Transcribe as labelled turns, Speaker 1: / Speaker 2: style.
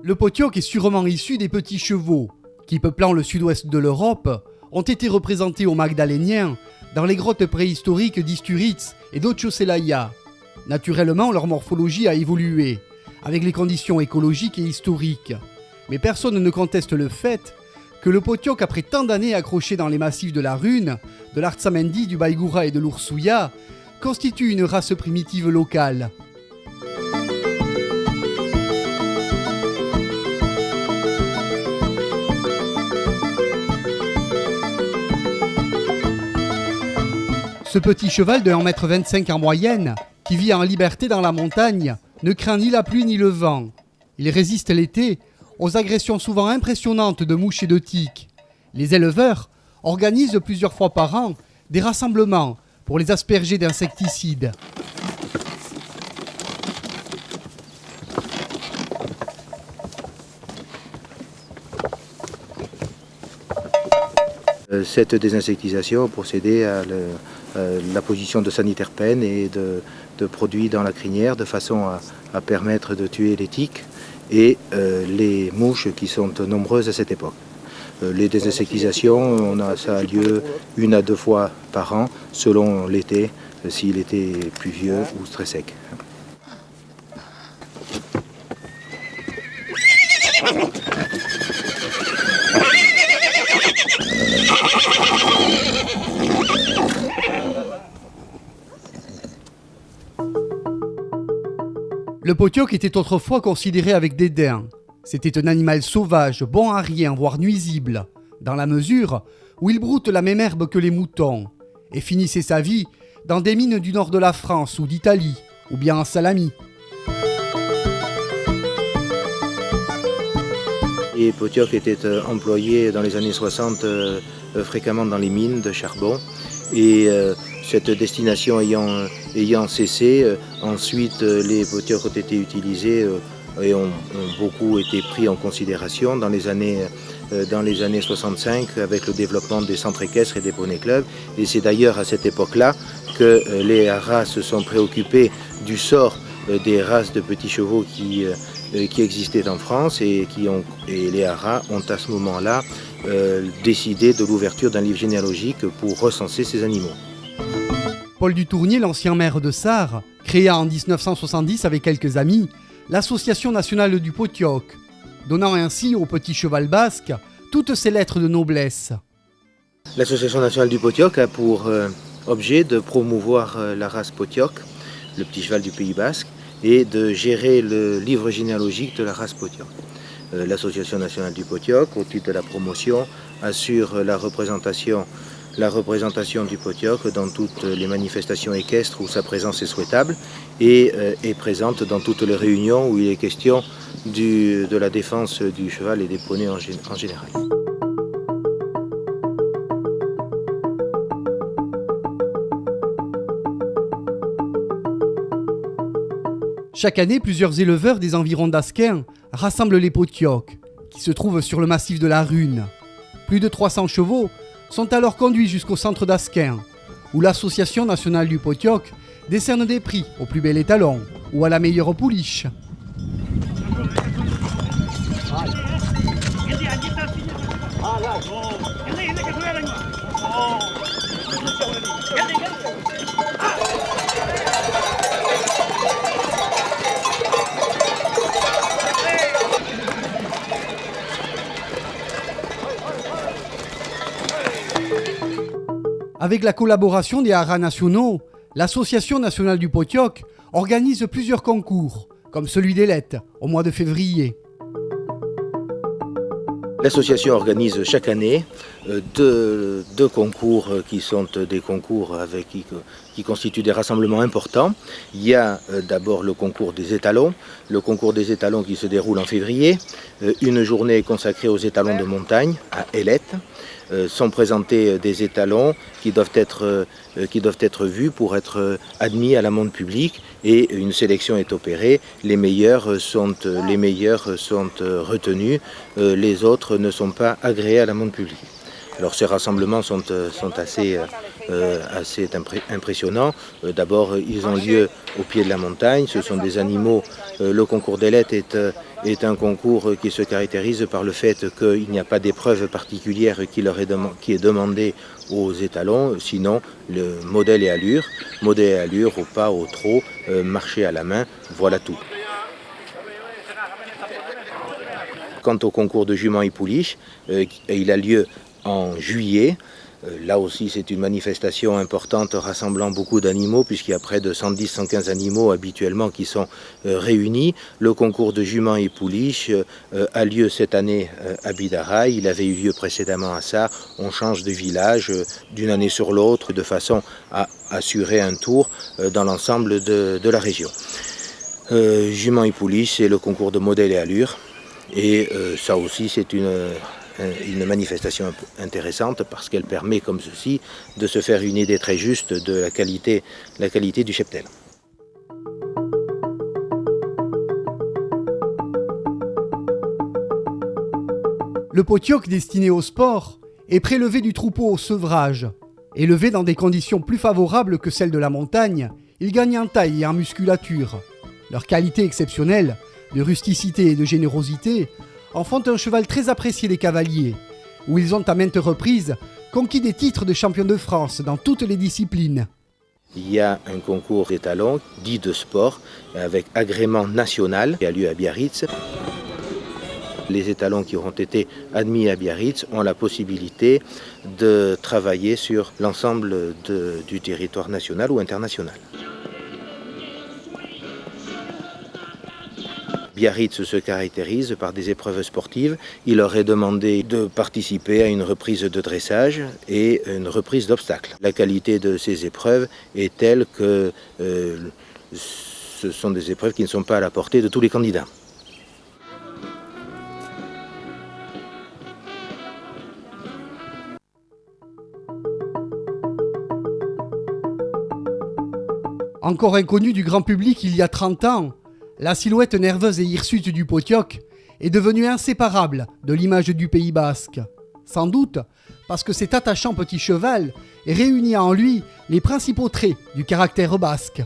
Speaker 1: Le potioc est sûrement issu des petits chevaux, qui, peuplant le sud-ouest de l'Europe, ont été représentés aux Magdaléniens dans les grottes préhistoriques d'Isturitz et d'Otchoselaia. Naturellement, leur morphologie a évolué, avec les conditions écologiques et historiques. Mais personne ne conteste le fait que le potioc, après tant d'années accroché dans les massifs de la Rune, de l'Artsamendi, du Baïgoura et de l'Ursouya, constitue une race primitive locale. Ce petit cheval de 1,25 m en moyenne, qui vit en liberté dans la montagne, ne craint ni la pluie ni le vent. Il résiste l'été aux agressions souvent impressionnantes de mouches et de tiques. Les éleveurs organisent plusieurs fois par an des rassemblements pour les asperger d'insecticides.
Speaker 2: Cette désinsectisation procédait à l'apposition de saniterpènes et de produits dans la crinière de façon à permettre de tuer les tiques et les mouches qui sont nombreuses à cette époque. Les désinsectisations, ça a lieu 1 à 2 fois par an selon l'été, s'il était pluvieux ou très sec.
Speaker 1: Le potioc était autrefois considéré avec dédain. C'était un animal sauvage, bon à rien, voire nuisible, dans la mesure où il broute la même herbe que les moutons, et finissait sa vie dans des mines du nord de la France ou d'Italie, ou bien en Salami.
Speaker 2: Les potiocs étaient employés dans les années 60 fréquemment dans les mines de charbon, et cette destination ayant cessé, ensuite les potiocs ont été utilisés et ont beaucoup été pris en considération dans les années 65 avec le développement des centres équestres et des poneys clubs. Et c'est d'ailleurs à cette époque-là que les haras se sont préoccupés du sort des races de petits chevaux qui existaient en France et les haras ont à ce moment-là décidé de l'ouverture d'un livre généalogique pour recenser ces animaux.
Speaker 1: Paul Dutournier, l'ancien maire de Sarre, créa en 1970 avec quelques amis l'Association nationale du potioc, donnant ainsi au petit cheval basque toutes ses lettres de noblesse.
Speaker 2: L'Association nationale du potioc a pour objet de promouvoir la race potioc, le petit cheval du Pays basque, et de gérer le livre généalogique de la race potioc. L'Association nationale du potioc, au titre de la promotion, assure la représentation du potioc dans toutes les manifestations équestres où sa présence est souhaitable et est présente dans toutes les réunions où il est question de la défense du cheval et des poneys en général.
Speaker 1: Chaque année, plusieurs éleveurs des environs d'Asquin rassemblent les potiocs, qui se trouvent sur le massif de la Rune. Plus de 300 chevaux sont alors conduits jusqu'au centre d'Asquin, où l'Association nationale du potioc décerne des prix au plus bel étalon ou à la meilleure pouliche. Avec la collaboration des haras nationaux, l'Association nationale du potioc organise plusieurs concours, comme celui d'Ailette, au mois de février.
Speaker 2: L'association organise chaque année deux concours qui sont des concours qui constituent des rassemblements importants. Il y a d'abord le concours des étalons qui se déroule en février. Une journée consacrée aux étalons de montagne à Ailette. Sont présentés des étalons qui doivent être vus pour être admis à l'amende publique et une sélection est opérée. Les meilleurs sont retenus, les autres ne sont pas agréés à l'amende publique. Alors ces rassemblements sont assez impressionnants. D'abord, ils ont lieu au pied de la montagne. Ce sont des animaux. Le concours d'ailettes est un concours qui se caractérise par le fait qu'il n'y a pas d'épreuve particulière qui est demandée aux étalons, sinon le modèle et allure, au pas, au trot, marcher à la main, voilà tout. Quant au concours de juments et pouliches, il a lieu en juillet. Là aussi, c'est une manifestation importante rassemblant beaucoup d'animaux, puisqu'il y a près de 110-115 animaux habituellement qui sont réunis. Le concours de juments et pouliches a lieu cette année à Bidaraï. Il avait eu lieu précédemment à Sarre. On change de village d'une année sur l'autre de façon à assurer un tour dans l'ensemble de la région. Juments et pouliches, c'est le concours de modèle et allure. Et ça aussi, c'est une manifestation intéressante parce qu'elle permet, comme ceci, de se faire une idée très juste de la qualité du cheptel.
Speaker 1: Le potioc destiné au sport est prélevé du troupeau au sevrage. Élevé dans des conditions plus favorables que celles de la montagne, il gagne en taille et en musculature. Leur qualité exceptionnelle, de rusticité et de générosité, en font un cheval très apprécié des cavaliers, où ils ont à maintes reprises conquis des titres de champion de France dans toutes les disciplines.
Speaker 2: Il y a un concours d'étalons dit de sport avec agrément national qui a lieu à Biarritz. Les étalons qui auront été admis à Biarritz ont la possibilité de travailler sur l'ensemble du territoire national ou international. Biarritz se caractérise par des épreuves sportives. Il leur est demandé de participer à une reprise de dressage et une reprise d'obstacles. La qualité de ces épreuves est telle que ce sont des épreuves qui ne sont pas à la portée de tous les candidats.
Speaker 1: Encore inconnue du grand public il y a 30 ans, la silhouette nerveuse et hirsute du potioc est devenue inséparable de l'image du Pays basque. Sans doute parce que cet attachant petit cheval réunit en lui les principaux traits du caractère basque.